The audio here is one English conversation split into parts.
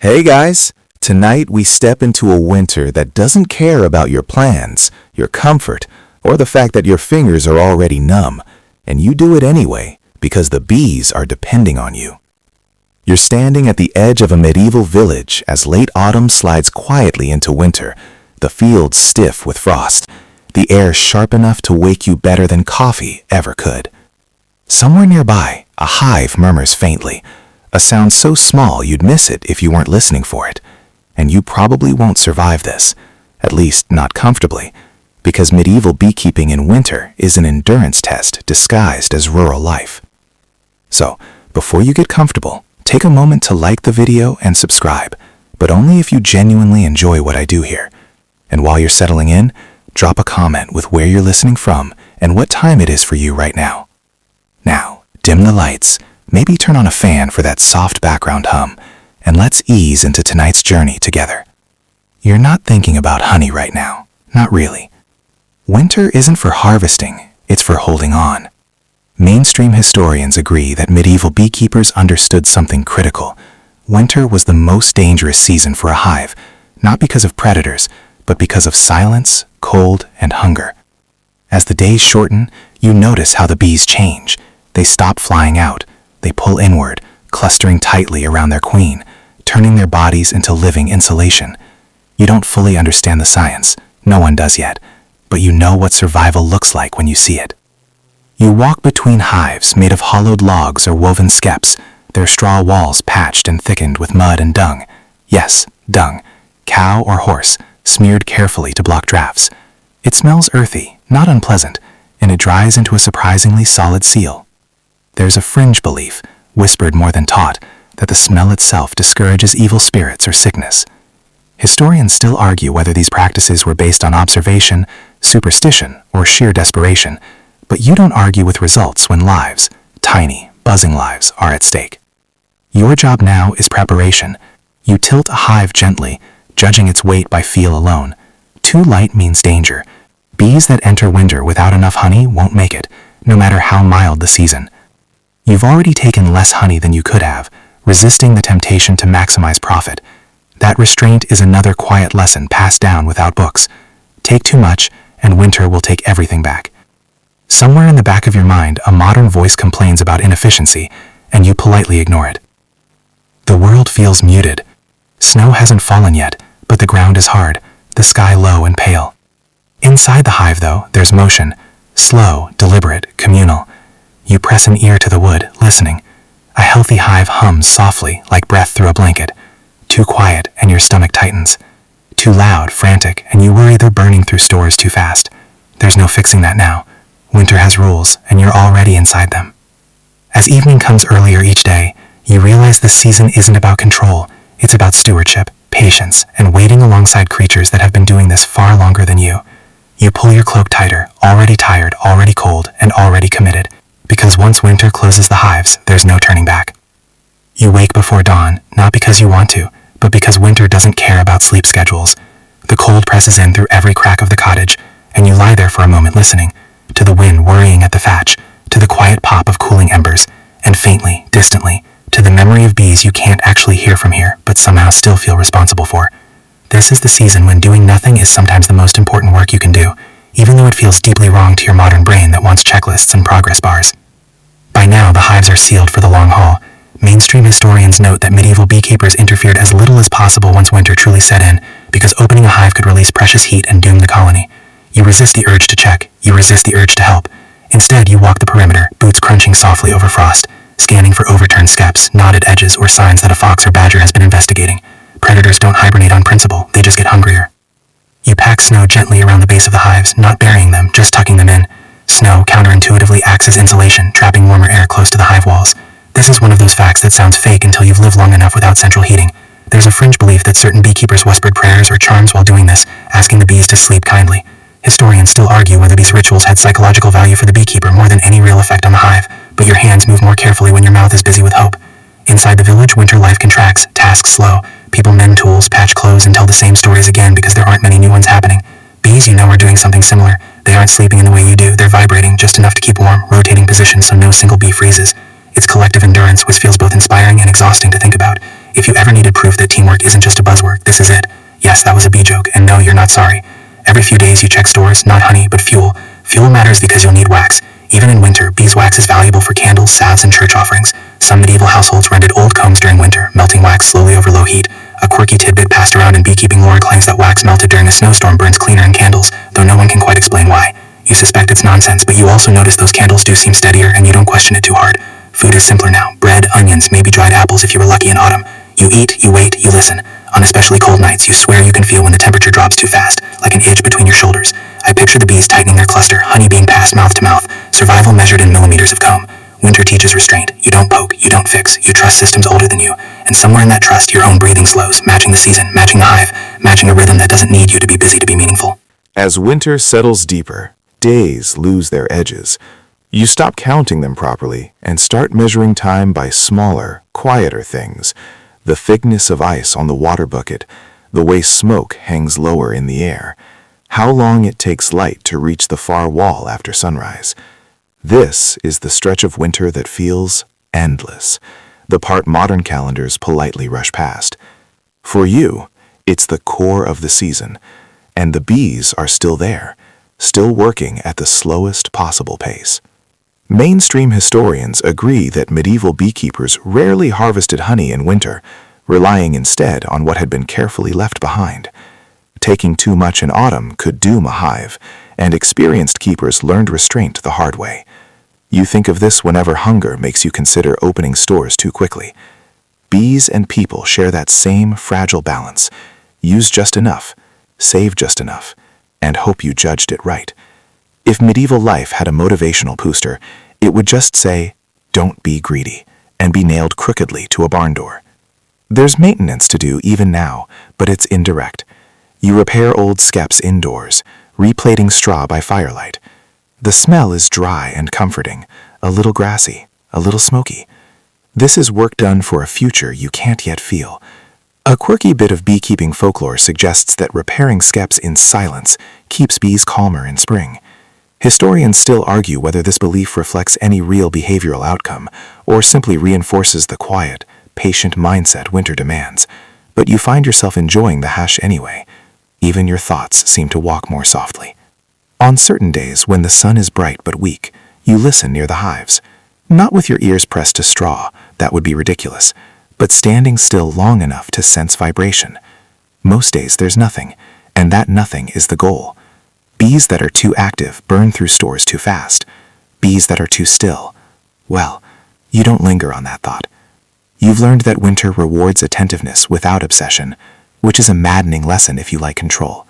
Hey guys! Tonight we step into a winter that doesn't care about your plans, your comfort, or the fact that your fingers are already numb, and you do it anyway because the bees are depending on you. You're standing at the edge of a medieval village as late autumn slides quietly into winter, the fields stiff with frost, the air sharp enough to wake you better than coffee ever could. Somewhere nearby, a hive murmurs faintly, a sound so small you'd miss it if you weren't listening for it. And you probably won't survive this, at least not comfortably, because medieval beekeeping in winter is an endurance test disguised as rural life. So, before you get comfortable, take a moment to like the video and subscribe, but only if you genuinely enjoy what I do here. And while you're settling in, drop a comment with where you're listening from and what time it is for you right now. Now, dim the lights, maybe turn on a fan for that soft background hum, and let's ease into tonight's journey together. You're not thinking about honey right now, not really. Winter isn't for harvesting, it's for holding on. Mainstream historians agree that medieval beekeepers understood something critical. Winter was the most dangerous season for a hive, not because of predators, but because of silence, cold, and hunger. As the days shorten, you notice how the bees change. They stop flying out, they pull inward, clustering tightly around their queen, turning their bodies into living insulation. You don't fully understand the science, no one does yet, but you know what survival looks like when you see it. You walk between hives made of hollowed logs or woven skeps, their straw walls patched and thickened with mud and dung. Yes, dung, cow or horse, smeared carefully to block drafts. It smells earthy, not unpleasant, and it dries into a surprisingly solid seal. There's a fringe belief, whispered more than taught, that the smell itself discourages evil spirits or sickness. Historians still argue whether these practices were based on observation, superstition, or sheer desperation, but you don't argue with results when lives, tiny, buzzing lives, are at stake. Your job now is preparation. You tilt a hive gently, judging its weight by feel alone. Too light means danger. Bees that enter winter without enough honey won't make it, no matter how mild the season. You've already taken less honey than you could have, resisting the temptation to maximize profit. That restraint is another quiet lesson passed down without books. Take too much, and winter will take everything back. Somewhere in the back of your mind, a modern voice complains about inefficiency, and you politely ignore it. The world feels muted. Snow hasn't fallen yet, but the ground is hard, the sky low and pale. Inside the hive, though, there's motion, slow, deliberate, communal. You press an ear to the wood, listening. A healthy hive hums softly, like breath through a blanket. Too quiet, and your stomach tightens. Too loud, frantic, and you worry they're burning through stores too fast. There's no fixing that now. Winter has rules, and you're already inside them. As evening comes earlier each day, you realize this season isn't about control. It's about stewardship, patience, and waiting alongside creatures that have been doing this far longer than you. You pull your cloak tighter, already tired, already cold, and already committed. Because once winter closes the hives, there's no turning back. You wake before dawn, not because you want to, but because winter doesn't care about sleep schedules. The cold presses in through every crack of the cottage, and you lie there for a moment listening, to the wind worrying at the thatch, to the quiet pop of cooling embers, and faintly, distantly, to the memory of bees you can't actually hear from here, but somehow still feel responsible for. This is the season when doing nothing is sometimes the most important work you can do, even though it feels deeply wrong to your modern brain that wants checklists and progress bars. By now, the hives are sealed for the long haul. Mainstream historians note that medieval beekeepers interfered as little as possible once winter truly set in, because opening a hive could release precious heat and doom the colony. You resist the urge to check, you resist the urge to help. Instead, you walk the perimeter, boots crunching softly over frost, scanning for overturned steps, knotted edges, or signs that a fox or badger has been investigating. Predators don't hibernate on principle, they just get hungrier. You pack snow gently around the base of the hives, not burying them, just tucking them in. Snow counterintuitively acts as insulation, trapping warmer air close to the hive walls. This is one of those facts that sounds fake until you've lived long enough without central heating. There's a fringe belief that certain beekeepers whispered prayers or charms while doing this, asking the bees to sleep kindly. Historians still argue whether these rituals had psychological value for the beekeeper more than any real effect on the hive, but your hands move more carefully when your mouth is busy with hope. Inside the village, winter life contracts, tasks slow. People mend tools, patch clothes, and tell the same stories again because there aren't many new ones happening. Bees, you know, are doing something similar. They aren't sleeping in the way you do, they're vibrating just enough to keep warm, rotating positions so no single bee freezes. It's collective endurance, which feels both inspiring and exhausting to think about. If you ever needed proof that teamwork isn't just a buzzword, this is it. Yes, that was a bee joke, and no, you're not sorry. Every few days you check stores, not honey, but fuel. Fuel matters because you'll need wax. Even in winter, beeswax is valuable for candles, salves, and church offerings. Some medieval households rented old combs during winter, melting wax slowly over low heat. A quirky tidbit passed around in beekeeping lore claims that wax melted during a snowstorm burns cleaner in candles, though no one can quite explain why. You suspect it's nonsense, but you also notice those candles do seem steadier, and you don't question it too hard. Food is simpler now. Bread, onions, maybe dried apples if you were lucky in autumn. You eat, you wait, you listen. On especially cold nights, you swear you can feel when the temperature drops too fast, like an itch between your shoulders. I picture the bees tightening their cluster, honey being passed mouth to mouth, survival measured in millimeters of comb. Winter teaches restraint. You don't poke, you don't fix, you trust systems older than you. And somewhere in that trust, your own breathing slows, matching the season, matching the hive, matching a rhythm that doesn't need you to be busy to be meaningful. As winter settles deeper, days lose their edges. You stop counting them properly and start measuring time by smaller, quieter things. The thickness of ice on the water bucket, the way smoke hangs lower in the air, how long it takes light to reach the far wall after sunrise. This is the stretch of winter that feels endless, the part modern calendars politely rush past. For you, it's the core of the season, and the bees are still there, still working at the slowest possible pace. Mainstream historians agree that medieval beekeepers rarely harvested honey in winter, relying instead on what had been carefully left behind. Taking too much in autumn could doom a hive, and experienced keepers learned restraint the hard way. You think of this whenever hunger makes you consider opening stores too quickly. Bees and people share that same fragile balance. Use just enough, save just enough, and hope you judged it right. If medieval life had a motivational booster, it would just say, "Don't be greedy," and be nailed crookedly to a barn door. There's maintenance to do even now, but it's indirect. You repair old skeps indoors, replating straw by firelight. The smell is dry and comforting, a little grassy, a little smoky. This is work done for a future you can't yet feel. A quirky bit of beekeeping folklore suggests that repairing skeps in silence keeps bees calmer in spring. Historians still argue whether this belief reflects any real behavioral outcome or simply reinforces the quiet, patient mindset winter demands, but you find yourself enjoying the hash anyway. Even your thoughts seem to walk more softly. On certain days when the sun is bright but weak, you listen near the hives. Not with your ears pressed to straw, that would be ridiculous, but standing still long enough to sense vibration. Most days there's nothing, and that nothing is the goal. Bees that are too active burn through stores too fast. Bees that are too still, well, you don't linger on that thought. You've learned that winter rewards attentiveness without obsession, which is a maddening lesson if you like control.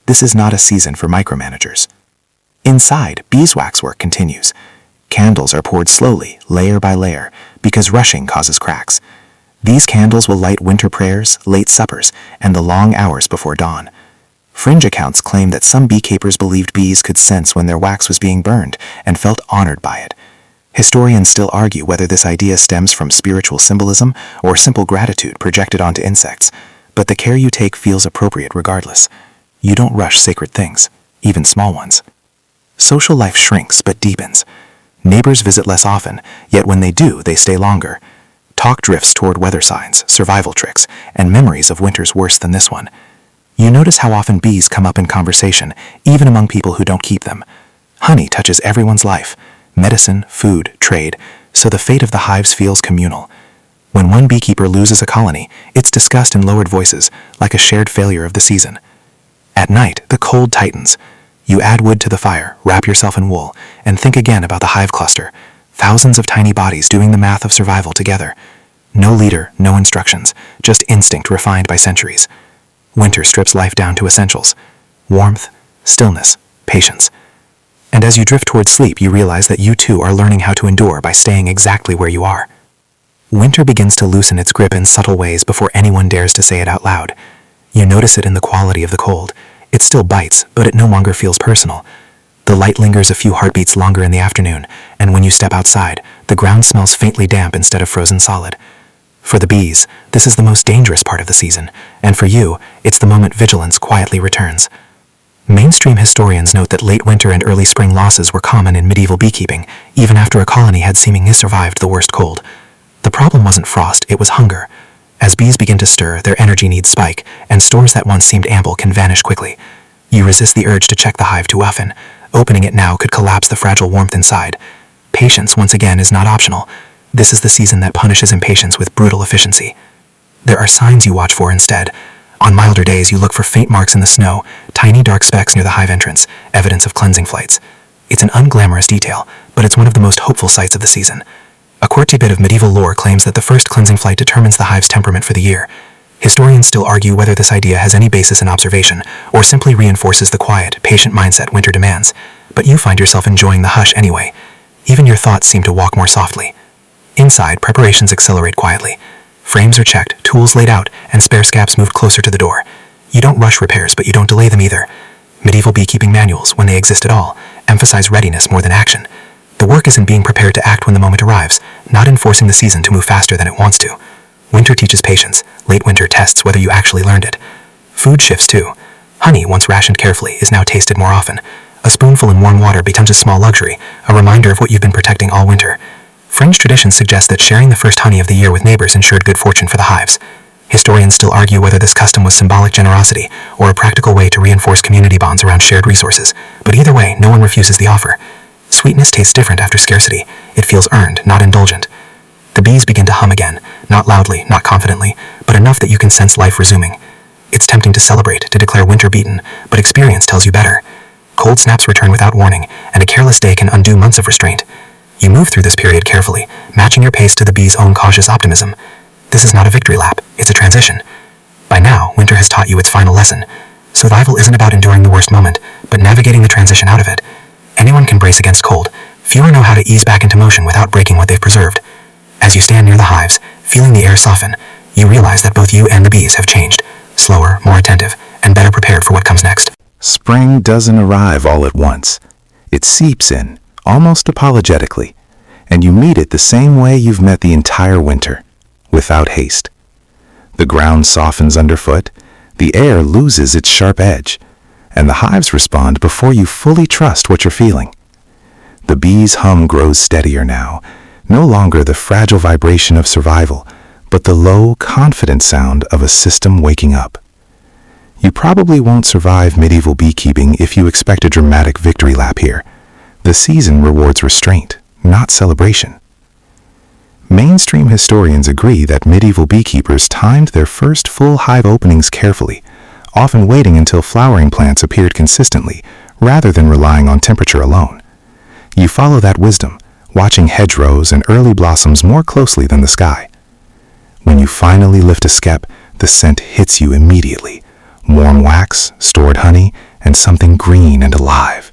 This is not a season for micromanagers. Inside, beeswax work continues. Candles are poured slowly, layer by layer, because rushing causes cracks. These candles will light winter prayers, late suppers, and the long hours before dawn. Fringe accounts claim that some beekeepers believed bees could sense when their wax was being burned and felt honored by it. Historians still argue whether this idea stems from spiritual symbolism or simple gratitude projected onto insects, but the care you take feels appropriate regardless. You don't rush sacred things, even small ones. Social life shrinks but deepens. Neighbors visit less often, yet when they do, they stay longer. Talk drifts toward weather signs, survival tricks, and memories of winters worse than this one. You notice how often bees come up in conversation, even among people who don't keep them. Honey touches everyone's life, medicine, food, trade, so the fate of the hives feels communal. When one beekeeper loses a colony, it's discussed in lowered voices, like a shared failure of the season. At night, the cold tightens. You add wood to the fire, wrap yourself in wool, and think again about the hive cluster. Thousands of tiny bodies doing the math of survival together. No leader, no instructions, just instinct refined by centuries. Winter strips life down to essentials: warmth, stillness, patience. And as you drift towards sleep, you realize that you too are learning how to endure by staying exactly where you are. Winter begins to loosen its grip in subtle ways before anyone dares to say it out loud. You notice it in the quality of the cold. It still bites, but it no longer feels personal. The light lingers a few heartbeats longer in the afternoon, and when you step outside, the ground smells faintly damp instead of frozen solid. For the bees, this is the most dangerous part of the season, and for you, it's the moment vigilance quietly returns. Mainstream historians note that late winter and early spring losses were common in medieval beekeeping, even after a colony had seemingly survived the worst cold. The problem wasn't frost, it was hunger. As bees begin to stir, their energy needs spike, and stores that once seemed ample can vanish quickly. You resist the urge to check the hive too often. Opening it now could collapse the fragile warmth inside. Patience, once again, is not optional. This is the season that punishes impatience with brutal efficiency. There are signs you watch for instead. On milder days, you look for faint marks in the snow, tiny dark specks near the hive entrance, evidence of cleansing flights. It's an unglamorous detail, but it's one of the most hopeful sights of the season. A quirky bit of medieval lore claims that the first cleansing flight determines the hive's temperament for the year. Historians still argue whether this idea has any basis in observation, or simply reinforces the quiet, patient mindset winter demands. But you find yourself enjoying the hush anyway. Even your thoughts seem to walk more softly. Inside, preparations accelerate quietly. Frames are checked, tools laid out, and spare scaps moved closer to the door. You don't rush repairs, but you don't delay them either. Medieval beekeeping manuals, when they exist at all, emphasize readiness more than action. The work is in being prepared to act when the moment arrives, not in forcing the season to move faster than it wants to. Winter teaches patience. Late winter tests whether you actually learned it. Food shifts too. Honey, once rationed carefully, is now tasted more often. A spoonful in warm water becomes a small luxury, a reminder of what you've been protecting all winter. Fringe traditions suggest that sharing the first honey of the year with neighbors ensured good fortune for the hives. Historians still argue whether this custom was symbolic generosity or a practical way to reinforce community bonds around shared resources, but either way, no one refuses the offer. Sweetness tastes different after scarcity. It feels earned, not indulgent. The bees begin to hum again, not loudly, not confidently, but enough that you can sense life resuming. It's tempting to celebrate, to declare winter beaten, but experience tells you better. Cold snaps return without warning, and a careless day can undo months of restraint. You move through this period carefully, matching your pace to the bees' own cautious optimism. This is not a victory lap, it's a transition. By now, winter has taught you its final lesson. Survival isn't about enduring the worst moment, but navigating the transition out of it. Anyone can brace against cold. Fewer know how to ease back into motion without breaking what they've preserved. As you stand near the hives, feeling the air soften, you realize that both you and the bees have changed. Slower, more attentive, and better prepared for what comes next. Spring doesn't arrive all at once. It seeps in, almost apologetically, and you meet it the same way you've met the entire winter, without haste. The ground softens underfoot, the air loses its sharp edge, and the hives respond before you fully trust what you're feeling. The bees' hum grows steadier now, no longer the fragile vibration of survival, but the low, confident sound of a system waking up. You probably won't survive medieval beekeeping if you expect a dramatic victory lap here. The season rewards restraint, not celebration. Mainstream historians agree that medieval beekeepers timed their first full hive openings carefully, often waiting until flowering plants appeared consistently, rather than relying on temperature alone. You follow that wisdom, watching hedgerows and early blossoms more closely than the sky. When you finally lift a skep, the scent hits you immediately. Warm wax, stored honey, and something green and alive.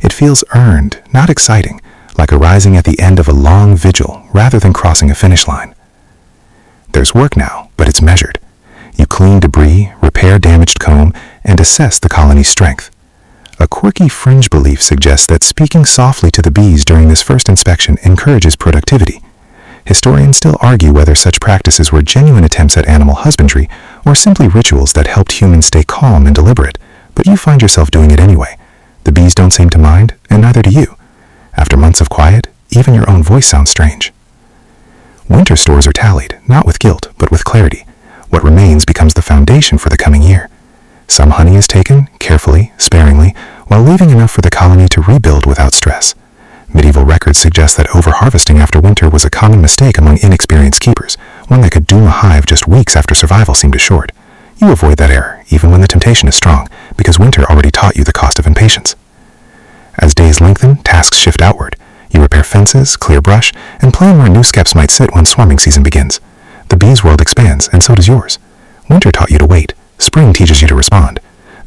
It feels earned, not exciting, like arising at the end of a long vigil rather than crossing a finish line. There's work now, but it's measured. You clean debris, repair damaged comb, and assess the colony's strength. A quirky fringe belief suggests that speaking softly to the bees during this first inspection encourages productivity. Historians still argue whether such practices were genuine attempts at animal husbandry or simply rituals that helped humans stay calm and deliberate, but you find yourself doing it anyway. The bees don't seem to mind, and neither do you. After months of quiet, even your own voice sounds strange. Winter stores are tallied, not with guilt, but with clarity. What remains becomes the foundation for the coming year. Some honey is taken, carefully, sparingly, while leaving enough for the colony to rebuild without stress. Medieval records suggest that overharvesting after winter was a common mistake among inexperienced keepers, one that could doom a hive just weeks after survival seemed assured. You avoid that error, even when the temptation is strong, because winter already taught you the cost of impatience. As days lengthen, tasks shift outward. You repair fences, clear brush, and plan where new skeps might sit when swarming season begins. The bees' world expands, and so does yours. Winter taught you to wait. Spring teaches you to respond.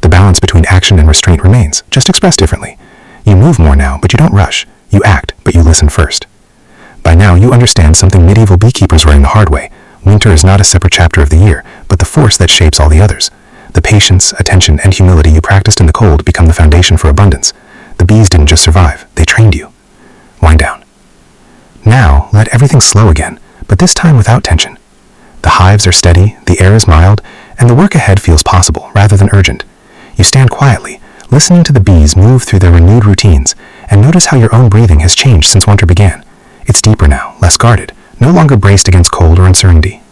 The balance between action and restraint remains, just expressed differently. You move more now, but you don't rush. You act, but you listen first. By now, you understand something medieval beekeepers learned the hard way. Winter is not a separate chapter of the year, but the force that shapes all the others. The patience, attention, and humility you practiced in the cold become the foundation for abundance. The bees didn't just survive, they trained you. Wind down. Now, let everything slow again, but this time without tension. The hives are steady, the air is mild, and the work ahead feels possible rather than urgent. You stand quietly, listening to the bees move through their renewed routines, and notice how your own breathing has changed since winter began. It's deeper now, less guarded, no longer braced against cold or uncertainty.